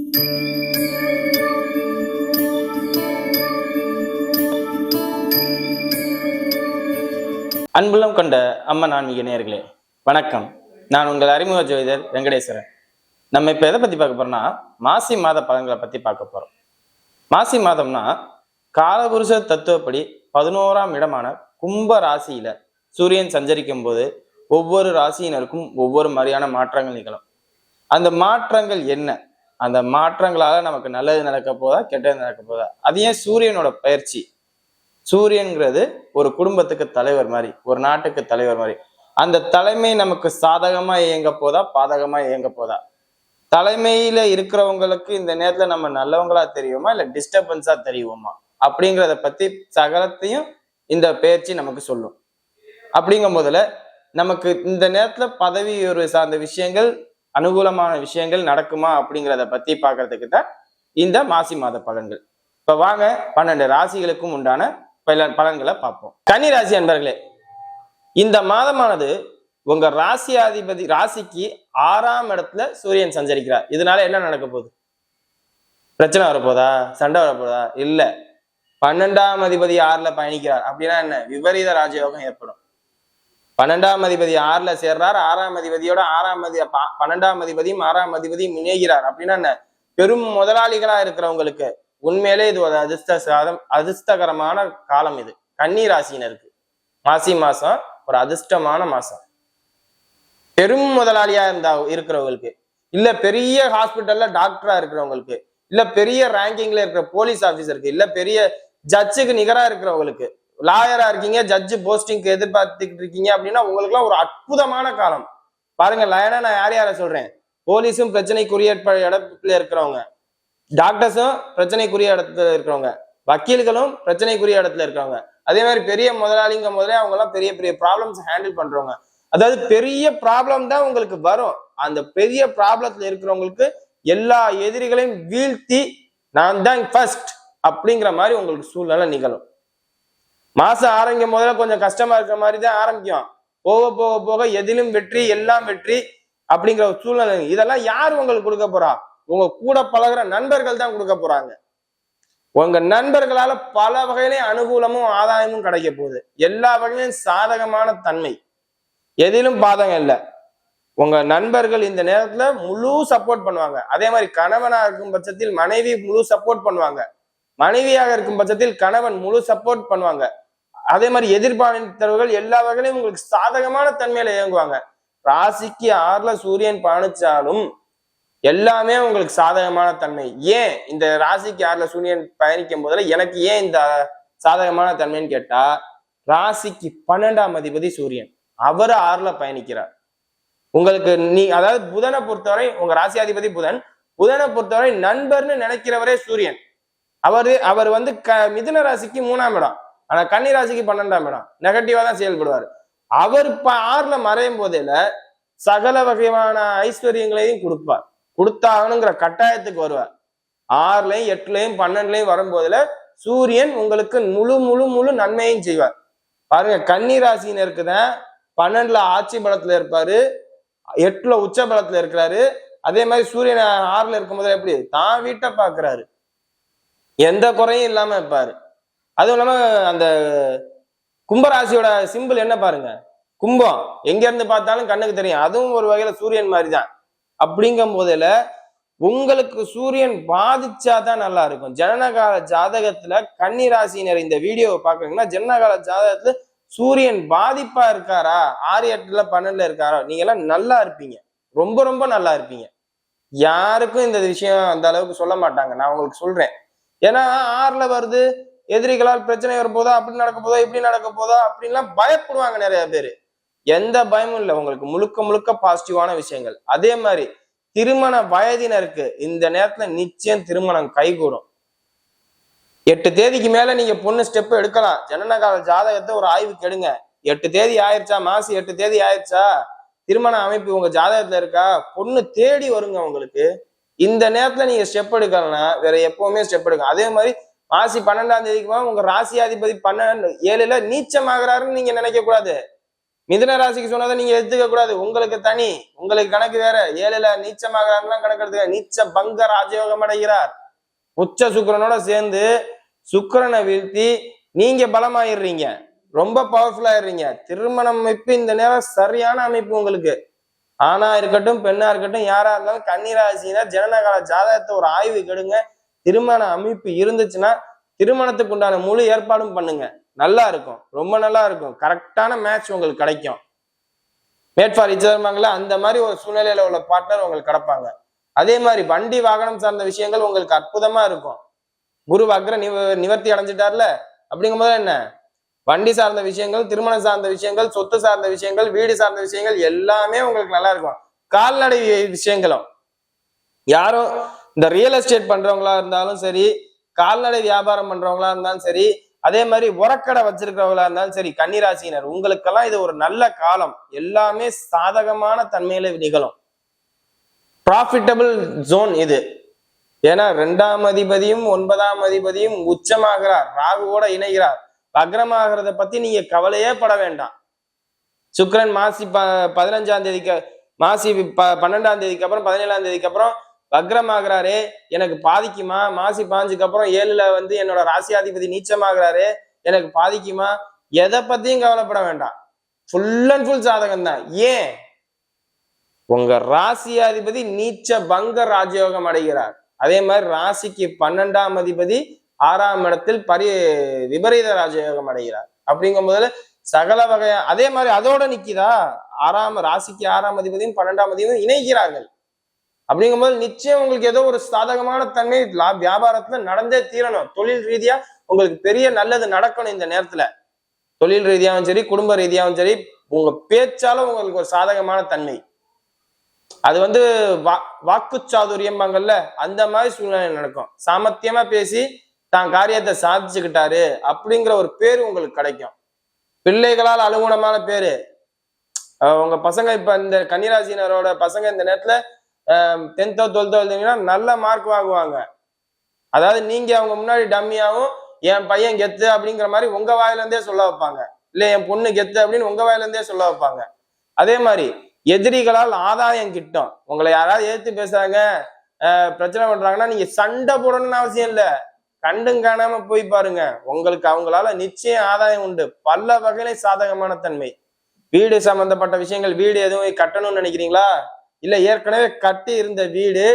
அன்புள்ளம் கொண்ட அம்மன் ஆன்மீக நேயர்களே வணக்கம். நான் உங்கள் அறிமுக ஜோதிடர் வெங்கடேஸ்வரன். நம்ம இப்ப எதை பத்தி பார்க்க போறோம்னா மாசி மாத பலன்களை பத்தி பார்க்க போறோம். மாசி மாதம்னா காலபுருஷ தத்துவப்படி 11ஆம் இடமான கும்ப ராசியில சூரியன் சஞ்சரிக்கும் போது ஒவ்வொரு ராசியினருக்கும் ஒவ்வொரு மாதிரியான மாற்றங்கள் நிகழும். அந்த மாற்றங்கள் என்ன? அந்த மாற்றங்களால நமக்கு நல்லது நடக்க போதா கெட்டது நடக்க போதா? அது ஏன் சூரியனோட பயிற்சி? சூரியன்கிறது ஒரு குடும்பத்துக்கு தலைவர் மாதிரி, ஒரு நாட்டுக்கு தலைவர் மாதிரி. அந்த தலைமை நமக்கு சாதகமா இயங்க போதா பாதகமா இயங்க போதா? தலைமையில இருக்கிறவங்களுக்கு இந்த நேரத்துல நம்ம நல்லவங்களா தெரியுமா இல்ல டிஸ்டர்பன்ஸா தெரியுமா அப்படிங்கிறத பத்தி சகலத்தையும் இந்த பயிற்சி நமக்கு சொல்லும். அப்படிங்கும் போதுல நமக்கு இந்த நேரத்துல பதவி ஒரு சார்ந்த விஷயங்கள், அனுகூலமான விஷயங்கள் நடக்குமா அப்படிங்கிறத பத்தி பாக்குறதுக்கு தான் இந்த மாசி மாத பலன்கள். இப்ப வாங்க 12 ராசிகளுக்கும் உண்டான பலன்களை பார்ப்போம். கன்னி ராசி அன்பர்களே, இந்த மாதமானது உங்க ராசியாதிபதி ராசிக்கு 6ஆம் இடத்துல சூரியன் சஞ்சரிக்கிறார். இதனால என்ன நடக்க போகுது? பிரச்சனை வரப்போதா? சண்டை வரப்போதா? இல்ல. 12ஆம் அதிபதி 6ல பயணிக்கிறார் அப்படின்னா என்ன? விபரீத ராஜயோகம் ஏற்படும். 12ஆம் அதிபதி 6ல சேர்றார். 6ஆம் அதிபதியோட 12ஆம் அதிபதியும் 6ஆம் அதிபதியும் இணைகிறார் அப்படின்னா என்ன? பெரும் முதலாளிகளா இருக்கிறவங்களுக்கு உண்மையிலே இது ஒரு அதிர்ஷ்டகரமான காலம். இது கன்னி ராசியினருக்கு மாசி மாசம் ஒரு அதிர்ஷ்டமான மாசம். பெரும் முதலாளியா இருக்கிறவங்களுக்கு, இல்ல பெரிய ஹாஸ்பிட்டல்ல டாக்டரா இருக்கிறவங்களுக்கு, இல்ல பெரிய ரேங்கிங்ல இருக்கிற போலீஸ் ஆபீசருக்கு, இல்ல பெரிய ஜட்ஜுக்கு நிகரா இருக்கிறவங்களுக்கு, லாயரா இருக்கீங்க, ஜட்ஜு போஸ்டிங்க்கு எதிர்பார்த்துக்கிட்டு இருக்கீங்க அப்படின்னா உங்களுக்கு எல்லாம் ஒரு அற்புதமான காலம். பாருங்க, லயனா நான் யார சொல்றேன்? போலீஸும் பிரச்சனைக்குரிய இடத்துல இருக்கிறவங்க, டாக்டர்ஸும் பிரச்சனைக்குரிய இடத்துல இருக்கிறவங்க, வக்கீல்களும் பிரச்சனைக்குரிய இடத்துல இருக்கிறவங்க, அதே மாதிரி பெரிய முதலாளிங்க முதலே அவங்க எல்லாம் பெரிய பெரிய ப்ராப்ளம்ஸ் ஹேண்டில் பண்றவங்க. அதாவது பெரிய ப்ராப்ளம் தான் உங்களுக்கு வரும். அந்த பெரிய ப்ராப்ளத்துல இருக்கிறவங்களுக்கு எல்லா எதிரிகளையும் வீழ்த்தி நான் தான் ஃபர்ஸ்ட் அப்படிங்கிற மாதிரி உங்களுக்கு சூழ்நிலை நிகழும். மாசம் ஆரம்பிக்கும் முதல்ல கொஞ்சம் கஷ்டமா இருக்கிற மாதிரி தான் ஆரம்பிக்கும். போக போக போக எதிலும் வெற்றி, எல்லாம் வெற்றி அப்படிங்கிற ஒரு சூழ்நிலை. இதெல்லாம் யார் உங்களுக்கு கொடுக்க போறா? உங்க கூட பழகுற நண்பர்கள் தான் கொடுக்க போறாங்க. உங்க நண்பர்களால பல வகையிலையும் அனுகூலமும் ஆதாயமும் கிடைக்க போகுது. எல்லா வகையிலும் சாதகமான தன்மை, எதிலும் பாதகம் இல்லை. உங்க நண்பர்கள் இந்த நேரத்துல முழு சப்போர்ட் பண்ணுவாங்க. அதே மாதிரி கணவனா இருக்கும் பட்சத்தில் மனைவி முழு சப்போர்ட் பண்ணுவாங்க. மனைவியாக இருக்கும் பட்சத்தில் கணவன் முழு சப்போர்ட் பண்ணுவாங்க. அதே மாதிரி எதிர்பார்த்தவர்கள் எல்லா வகையிலும் உங்களுக்கு சாதகமான தன்மையில இயங்குவாங்க. ராசிக்கு 6ல சூரியன் பயணிச்சாலும் எல்லாமே உங்களுக்கு சாதகமான தன்மை. ஏன் இந்த ராசிக்கு 6ல சூரியன் பயணிக்கும் போதுல எனக்கு ஏன் இந்த சாதகமான தன்மைன்னு கேட்டா, ராசிக்கு 12ஆம் அதிபதி சூரியன், அவர் 6ல பயணிக்கிறார். உங்களுக்கு அதாவது புதனை பொறுத்தவரை, உங்க ராசியாதிபதி புதனை பொறுத்தவரை நண்பர்னு நினைக்கிறவரே சூரியன். அவர் வந்து மிதுன ராசிக்கு 3ஆம் இடம், ஆனா கன்னி ராசிக்கு 12ஆம் இடம். நெகட்டிவா தான் செயல்படுவார். அவர் 6ல மறையும் போதில சகல வகையான ஐஸ்வர்யங்களையும் கொடுப்பார். கொடுத்தாகணுங்கிற கட்டாயத்துக்கு வருவார். 6லயும் 8லயும் 12லயும் வரும்போதுல சூரியன் உங்களுக்கு முழு முழு முழு நன்மையும் செய்வார். பாருங்க, கன்னி ராசினருக்கு தான் 12ல ஆட்சி பலத்துல இருப்பாரு, 8ல உச்ச பலத்துல இருக்கிறாரு. அதே மாதிரி சூரியன் 6ல இருக்கும் போது எப்படி தான் வீட்டை பாக்குறாரு, எந்த குறையும் இல்லாம இருப்பாரு. அதுவும் இல்லாம அந்த கும்பராசியோட சிம்பிள் என்ன பாருங்க, கும்பம். எங்க இருந்து பார்த்தாலும் கண்ணுக்கு தெரியும். அதுவும் ஒரு வகையில சூரியன் மாதிரிதான். அப்படிங்கும் போதுல உங்களுக்கு சூரியன் பாதிச்சாதான் நல்லா இருக்கும். ஜனனகால ஜாதகத்துல கன்னி ராசியினர் இந்த வீடியோவை பாக்குறீங்கன்னா, ஜனனகால ஜாதகத்துல சூரியன் பாதிப்பா இருக்காரா, 6, 8, 12 இருக்காரா, நீங்க எல்லாம் நல்லா இருப்பீங்க, ரொம்ப ரொம்ப நல்லா இருப்பீங்க. யாருக்கும் இந்த விஷயம் அந்த அளவுக்கு சொல்ல மாட்டாங்க, நான் உங்களுக்கு சொல்றேன். ஏன்னா 6ல வருது, எதிரிகளால் பிரச்சனை வரப்போதா, அப்படி நடக்க போதா, இப்படி நடக்க போதா அப்படின்லாம் பயப்படுவாங்க நிறைய பேரு. எந்த பயமும் இல்லை, உங்களுக்கு முழுக்க முழுக்க பாசிட்டிவான விஷயங்கள். அதே மாதிரி திருமண வயதினருக்கு இந்த நேரத்துல நிச்சயம் திருமணம் கைகூடும். 8 தேதிக்கு மேல நீங்க பொண்ணு ஸ்டெப் எடுக்கலாம். ஜனனகால ஜாதகத்தை ஒரு ஆய்வுக்கு எடுங்க. 8 தேதி ஆயிடுச்சா, மாசி 8 தேதி ஆயிடுச்சா, திருமண அமைப்பு உங்க ஜாதகத்துல இருக்கா, பொண்ணு தேடி வருங்க உங்களுக்கு. இந்த நேரத்துல நீங்க ஸ்டெப் எடுக்கலன்னா வேற எப்பவுமே ஸ்டெப் எடுங்க. அதே மாதிரி மாசி 12ஆம் தேதிக்கு உங்க ராசியாதிபதி 7ல நீச்சமாகறாருன்னு நீங்க நினைக்க கூடாது. மிதுன ராசிக்கு சொன்னதை நீங்க எடுத்துக்க கூடாது. உங்களுக்கு தனி, உங்களுக்கு கணக்கு வேற. 7ல நீச்சமாகலாம் கணக்கு எடுத்துக்க. நீச்ச பங்க ராஜயோகம் அடைகிறார். உச்ச சுக்கிரனோட சேர்ந்து சுக்கிரனை வீழ்த்தி நீங்க பலமாயிடுறீங்க, ரொம்ப பவர்ஃபுல் ஆயிடுறீங்க. திருமண அமைப்பு இந்த நேரம் சரியான அமைப்பு உங்களுக்கு. ஆணா இருக்கட்டும் பெண்ணா இருக்கட்டும் யாரா இருந்தாலும் கன்னிராசினர் ஜனனகால ஜாதகத்தை ஒரு ஆய்வு கெடுங்க. திருமண அமைப்பு இருந்துச்சுன்னா திருமணத்துக்கு உண்டான முழு ஏற்பாடும் பண்ணுங்க. நல்லா இருக்கும், ரொம்ப நல்லா இருக்கும். கரெக்டான மேட்ச் உங்களுக்கு கிடைக்கும். மேட் ஃபார் இச்சர்மாங்கள அந்த மாதிரி ஒரு சூழ்நிலையில உள்ள பார்ட்னர் உங்களுக்கு கிடைப்பாங்க. அதே மாதிரி வண்டி வாகனம் சார்ந்த விஷயங்கள் உங்களுக்கு அற்புதமா இருக்கும். குரு வக்ர நிவர்த்தி அடைஞ்சிட்டார்ல, அப்படிங்கும்போது என்ன, வண்டி சார்ந்த விஷயங்கள், திருமணம் சார்ந்த விஷயங்கள், சொத்து சார்ந்த விஷயங்கள், வீடு சார்ந்த விஷயங்கள் எல்லாமே உங்களுக்கு நல்லா இருக்கும். கால்நடை விஷயங்களும், யாரும் இந்த ரியல் எஸ்டேட் பண்றவங்களா இருந்தாலும் சரி, கால்நடை வியாபாரம் பண்றவங்களா இருந்தாலும் சரி, அதே மாதிரி உரக்கடை வச்சிருக்கிறவங்களா இருந்தாலும் சரி, கன்னிராசினர் உங்களுக்கெல்லாம் இது ஒரு நல்ல காலம். எல்லாமே சாதகமான தன்மையில நிகழும். ப்ராஃபிட்டபிள் ஜோன் இது. ஏன்னா 2ஆம் அதிபதியும் 9ஆம் அதிபதியும் உச்சமாகிறார், ராகுவோட இணைகிறார். வக்ரமாகிறத பத்தி நீங்க கவலையே பட வேண்டாம். சுக்கிரன் மாசி 15ஆம் தேதிக்கு, மாசி 12ஆம் தேதிக்கு அப்புறம் 17ஆம் தேதிக்கு அப்புறம் வக்ரமாகிறாரே, எனக்கு பாதிக்குமா? மாசி 5க்கு அப்புறம் 7ல என்னோட ராசியாதிபதி நீச்சமாகிறாரு, எனக்கு பாதிக்குமா? எதை பத்தியும் கவலைப்பட வேண்டாம். ஃபுல் அண்ட் ஃபுல் சாதகம் தான். ஏன்? உங்க ராசியாதிபதி நீச்ச பங்க ராஜயோகம் அடைகிறார். அதே மாதிரி ராசிக்கு 12ஆம் அதிபதி 6ஆம் இடத்தில் விபரீத ராஜயோகம் அடைகிறார். அப்படிங்கும் போதுல சகல வகையா அதே மாதிரி அதோட நிக்குதா, ராசிக்கு 6ஆம் அதிபதியும் 12ஆம் அதிபதியும் இணைக்கிறார்கள். அப்படிங்கும்போது நிச்சயம் உங்களுக்கு ஏதோ ஒரு சாதகமான தன்மை வியாபாரத்துல நடந்தே தீரணும். தொழில் ரீதியா உங்களுக்கு பெரிய நல்லது நடக்கணும் இந்த நேரத்துல. தொழில் ரீதியாவும் சரி, குடும்ப ரீதியாவும் சரி, உங்க பேச்சால உங்களுக்கு ஒரு சாதகமான தன்மை. அது வாக்கு சாதுரியம்பாங்கல்ல, அந்த மாதிரி சூழ்நிலை நடக்கும். சாமர்த்தியமா பேசி தான் காரியத்தை சாதிச்சுக்கிட்டாரு அப்படிங்கிற ஒரு பேரு உங்களுக்கு கிடைக்கும். பிள்ளைகளால் அனுகுணமான பேரு. உங்க பசங்க இப்ப இந்த கன்னிராசினரோட பசங்க இந்த நேரத்துல 10th 12th எழுதினீங்கன்னா நல்ல மார்க் வாங்குவாங்க. அதாவது நீங்க அவங்க முன்னாடி டம்மியாவும் என் பையன் கெத்து அப்படிங்கிற மாதிரி உங்க வாயில இருந்தே சொல்ல வைப்பாங்க, இல்ல என் பொண்ணு கெத்து அப்படின்னு உங்க வாயில இருந்தே சொல்ல வைப்பாங்க. அதே மாதிரி எதிரிகளால் ஆதாயம் கிட்டும். உங்களை யாராவது எதிர்த்து பேசுறாங்க, பிரச்சனை பண்றாங்கன்னா நீங்க சண்டை போடணும்னு அவசியம் இல்லை, கண்டும் காணாம போய் பாருங்க, உங்களுக்கு அவங்களால நிச்சயம் ஆதாயம் உண்டு. பல வகையில சாதகமான தன்மை. வீடு சம்பந்தப்பட்ட விஷயங்கள், வீடு எதுவும் கட்டணும்னு நினைக்கிறீங்களா? இல்ல ஏற்கனவே கட்டி இருந்த வீடு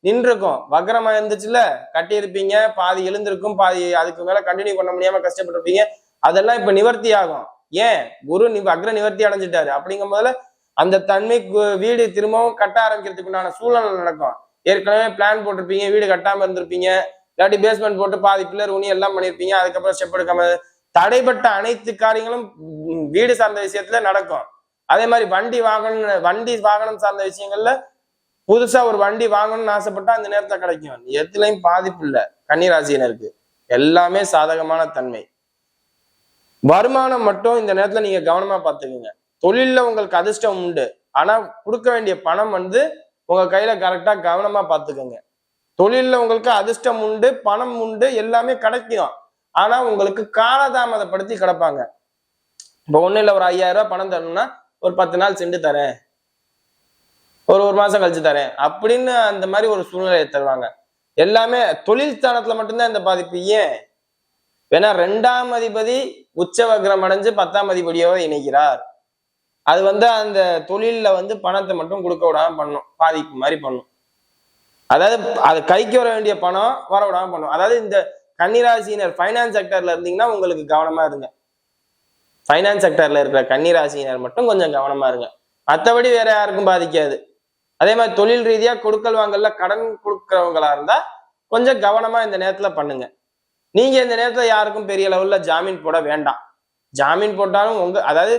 நின்றுக்கும், வக்ரமா இருந்துச்சுல, கட்டி இருப்பீங்க, பாதி எழுந்திருக்கும், பாதி அதுக்கு மேல கண்டினியூ பண்ண முடியாம கஷ்டப்பட்டிருப்பீங்க, அதெல்லாம் இப்ப நிவர்த்தி ஆகும். ஏன்? குரு வக்ர நிவர்த்தி அடைஞ்சிட்டாரு. அப்படிங்கும் போதுல அந்த தன்மை வீடு திரும்பவும் கட்ட ஆரம்பிக்கிறதுக்கு உண்டான சூழ்நிலை நடக்கும். ஏற்கனவே பிளான் போட்டிருப்பீங்க, வீடு கட்டாம இருந்திருப்பீங்க, இல்லாட்டி பேஸ்மெண்ட் போட்டு பாதி பில்லர் உனி எல்லாம் பண்ணிருப்பீங்க, அதுக்கப்புறம் ஸ்டெப் எடுக்காம தடைப்பட்ட அனைத்து காரியங்களும் வீடு சார்ந்த விஷயத்துல நடக்கும். அதே மாதிரி வண்டி வாகனம் சார்ந்த விஷயங்கள்ல புதுசா ஒரு வண்டி வாங்கணும்னு ஆசைப்பட்டா அந்த நேரத்துல கிடைக்கும். எதுலையும் பாதிப்பு இல்லை கன்னிராசினருக்கு, எல்லாமே சாதகமான தன்மை. வருமானம் மட்டும் இந்த நேரத்துல நீங்க கவனமா பார்த்துக்குங்க. தொழில்ல உங்களுக்கு அதிர்ஷ்டம் உண்டு, ஆனா கொடுக்க வேண்டிய பணம் உங்க கையில கரெக்டா கவனமா பார்த்துக்கோங்க. தொழில்ல உங்களுக்கு அதிர்ஷ்டம் உண்டு, பணம் உண்டு, எல்லாமே கிடைக்கும். ஆனா உங்களுக்கு காலதாமதப்படுத்தி கிடப்பாங்க. இப்ப ஒண்ணு இல்ல, ஒரு 5000 ரூபாய் பணம் தரணும்னா ஒரு 10 நாள் சென்று தரேன், ஒரு மாசம் கழிச்சு தரேன் அப்படின்னு அந்த மாதிரி ஒரு சூழ்நிலையை தருவாங்க. எல்லாமே தொழில் ஸ்தானத்துல மட்டும்தான் இந்த பாதிப்பு. ஏன்? ஏன்னா 2ஆம் அதிபதி உச்ச வக்ரம் அடைஞ்சு 10ஆம் அதிபதியோட இணைக்கிறார். அது அந்த தொழில்ல பணத்தை மட்டும் கொடுக்க விடாம பண்ணும், பாதிப்பு மாதிரி பண்ணும். அதாவது அது கைக்கு வர வேண்டிய பணம் வர விடாம பண்ணும். அதாவது இந்த கன்னிராசினர் ஃபைனான்ஸ் செக்டர்ல இருந்தீங்கன்னா உங்களுக்கு கவனமா இருங்க. ஃபைனான்ஸ் செக்டர்ல இருக்கிற கன்னிராசினர் மட்டும் கொஞ்சம் கவனமா இருங்க, மற்றபடி வேற யாருக்கும் பாதிக்காது. அதே மாதிரி தொழில் ரீதியா கொடுக்கல் வாங்கல்ல கடன் கொடுக்கறவங்களா இருந்தா கொஞ்சம் கவனமா இந்த நேரத்துல பண்ணுங்க. நீங்க இந்த நேரத்துல யாருக்கும் பெரிய லெவல்ல ஜாமீன் போட வேண்டாம். ஜாமீன் போட்டாலும் அதாவது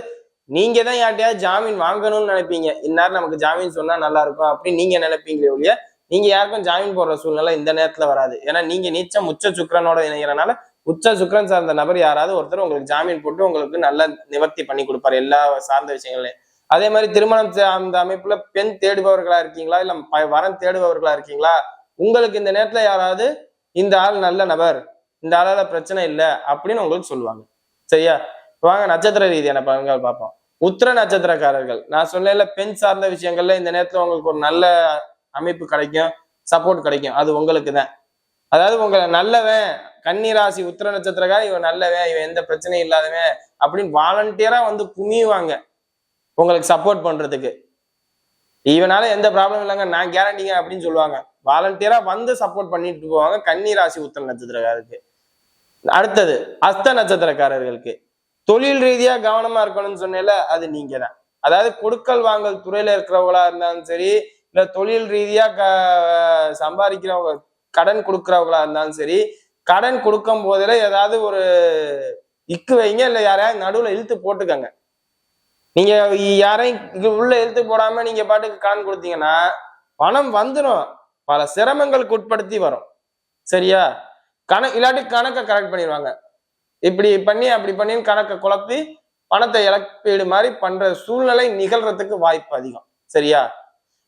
நீங்க தான் யார்ட்டையாவது ஜாமீன் வாங்கணும்னு நினைப்பீங்க, இந்நேரம் நமக்கு ஜாமீன் சொன்னா நல்லா இருக்கும் அப்படின்னு நீங்க நினைப்பீங்களே ஒழிய நீங்க யாருக்கும் ஜாமீன் போடுற சூழ்நிலை இந்த நேரத்துல வராது. ஏன்னா நீங்க நீச்சம் உச்ச சுக்கிரனோட இணைகிறனால உச்ச சுக்கிரன் சார்ந்த நபர் யாராவது ஒருத்தர் உங்களுக்கு ஜாமீன் போட்டு உங்களுக்கு நல்ல நிவர்த்தி பண்ணி கொடுப்பாரு எல்லா சார்ந்த விஷயங்களையும். அதே மாதிரி திருமணம் அந்த அமைப்புல பெண் தேடுபவர்களா இருக்கீங்களா, இல்ல வரன் தேடுபவர்களா இருக்கீங்களா, உங்களுக்கு இந்த நேரத்துல யாராவது இந்த ஆள் நல்ல நபர், இந்த ஆளால பிரச்சனை இல்லை அப்படின்னு உங்களுக்கு சொல்லுவாங்க. சரியா? வாங்க நட்சத்திர ரீதியான பலன்கள் பார்ப்போம். உத்திர நட்சத்திரக்காரர்கள், நான் சொன்னேன்ல பெண் சார்ந்த விஷயங்கள்ல இந்த நேரத்துல உங்களுக்கு ஒரு நல்ல அமைப்பு கிடைக்கும், சப்போர்ட் கிடைக்கும். அது உங்களுக்கு தான். அதாவது உங்களை நல்லவன், கன்னிராசி உத்திர நட்சத்திரக்காரன் இவன் நல்லவன், இவன் எந்த பிரச்சனையும் இல்லாதவன் அப்படின்னு வாலண்டியரா வந்து குமியுவாங்க உங்களுக்கு சப்போர்ட் பண்றதுக்கு. இவனால எந்த ப்ராப்ளம் இல்லைங்க, நான் கேரண்டிங்க அப்படின்னு சொல்லுவாங்க. வாலண்டியரா வந்து சப்போர்ட் பண்ணிட்டு போவாங்க கன்னிராசி உத்திர நட்சத்திரக்காரருக்கு. அடுத்தது அஸ்த நட்சத்திரக்காரர்களுக்கு தொழில் ரீதியா கவனமா இருக்கணும்னு சொன்னேன்ல, அது நீங்க தான். அதாவது கொடுக்கல் வாங்கல் துறையில இருக்கிறவங்களா இருந்தாலும் சரி, இல்ல தொழில் ரீதியா சம்பாதிக்கிறவங்க, கடன் கொடுக்கிறவங்களா இருந்தாலும் சரி, கடன் கொடுக்கும் போதுல ஏதாவது ஒரு இக்கு வைங்க, இல்ல யாரையாவது நடுவுல இழுத்து போட்டுக்கங்க. நீங்க யாரையும் உள்ள இழுத்து போடாம நீங்க பாட்டுக்கு கடன் கொடுத்தீங்கன்னா பணம் வந்துடும், பல சிரமங்களுக்கு உட்படுத்தி வரும். சரியா? இல்லாட்டி கணக்கை கரெக்ட் பண்ணிடுவாங்க. இப்படி பண்ணி அப்படி பண்ணி கணக்கை குழப்பி பணத்தை இழப்பீடு மாதிரி பண்ற சூழ்நிலை நிகழ்றதுக்கு வாய்ப்பு அதிகம். சரியா?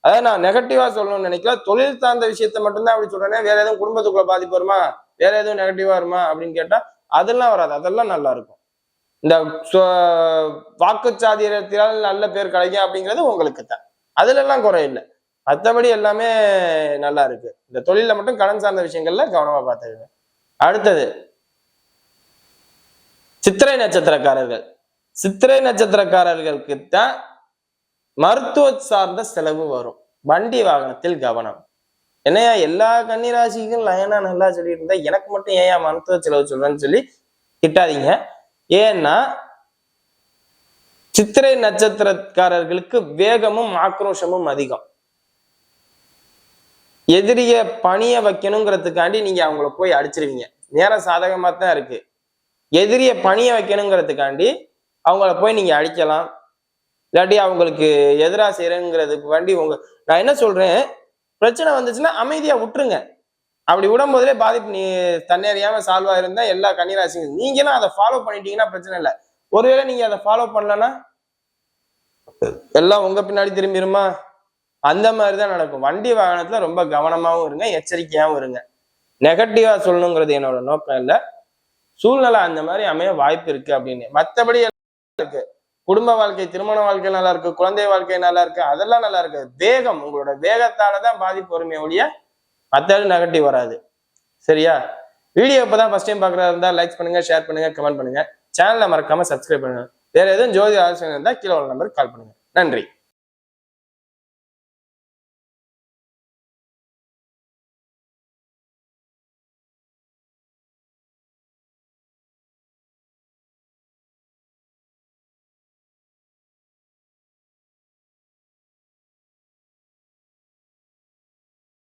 அதாவது நான் நெகட்டிவா சொல்லணும்னு நினைக்கல, தொழில் சார்ந்த விஷயத்த மட்டும்தான் அப்படி சொல்றேன். வேற எதுவும் குடும்பத்துக்குள்ள பாதிப்பு வருமா, வேற எதுவும் நெகட்டிவா வருமா அப்படின்னு கேட்டா அதெல்லாம் வராது, அதெல்லாம் நல்லா இருக்கும். இந்த வாக்குச்சாதியத்தினால் நல்ல பேர் கிடைக்கும் அப்படிங்கிறது உங்களுக்கு தான், அதுல எல்லாம் குறை இல்லை. மற்றபடி எல்லாமே நல்லா இருக்கு. இந்த தொழில மட்டும் கடன் சார்ந்த விஷயங்கள்ல கவனமா பார்த்துருங்க. அடுத்தது சித்திரை நட்சத்திரக்காரர்கள். சித்திரை நட்சத்திரக்காரர்களுக்கு தான் மருத்துவ சார்ந்த செலவு வரும். வண்டி வாகனத்தில் கவனம். என்னையா எல்லா கன்னிராசிக்கும் லயனா நல்லா சொல்லிட்டு இருந்தா எனக்கு மட்டும் ஏன் மருத்துவ செலவு சொல்றேன்னு சொல்லி திட்டாதீங்க. ஏன்னா சித்திரை நட்சத்திரக்காரர்களுக்கு வேகமும் ஆக்ரோஷமும் அதிகம். எதிரிய பணிய வைக்கணுங்கிறதுக்காண்டி நீங்க அவங்கள போய் அடிச்சிருவீங்க. நேரம் சாதகமா தான் இருக்கு. எதிரிய பணிய வைக்கணுங்கிறதுக்காண்டி அவங்கள போய் நீங்க அடிக்கலாம், இல்லாட்டி அவங்களுக்கு எதிராக செய்யறங்கிறதுக்கு வேண்டி நான் என்ன சொல்றேன், பிரச்சனை வந்துச்சுன்னா அமைதியா விட்டுருங்க. அப்படி விடும் போதிலே பாதிப்பு நீ தன்னறியாம சால்வ் ஆயிருந்தா எல்லா கன்னிராசிங்க நீங்களும் அதை ஃபாலோ பண்ணிட்டீங்கன்னா பிரச்சனை இல்லை. ஒருவேளை நீங்க அதை ஃபாலோ பண்ணலன்னா எல்லாம் உங்க பின்னாடி திரும்பிடுமா? அந்த மாதிரிதான் நடக்கும். வண்டி வாகனத்துல ரொம்ப கவனமாவும் இருங்க, எச்சரிக்கையாவும் இருங்க. நெகட்டிவா சொல்லணுங்கிறது என்னோட நோக்கம் இல்லை, சூழ்நிலை அந்த மாதிரி அமைய வாய்ப்பு இருக்கு அப்படின்னு. மற்றபடி இருக்கு, குடும்ப வாழ்க்கை, திருமண வாழ்க்கை நல்லா இருக்கு, குழந்தை வாழ்க்கை நல்லா இருக்கு, அதெல்லாம் நல்லா இருக்கு. வேகம், உங்களோட வேகத்தாலதான் பாதிப்பு வருமே ஒழிய மற்றது நெகட்டிவ் வராது. சரியா? வீடியோ இப்பதான் ஃபர்ஸ்ட் டைம் பாக்குறதா இருந்தா லைக் பண்ணுங்க, ஷேர் பண்ணுங்க, கமெண்ட் பண்ணுங்க. சேனலை மறக்காம சப்ஸ்கிரைப் பண்ணுங்க. வேற எதுவும் ஜோதி ஆலோசனை இருந்தா கீழே உள்ள நம்பருக்கு கால் பண்ணுங்க. நன்றி.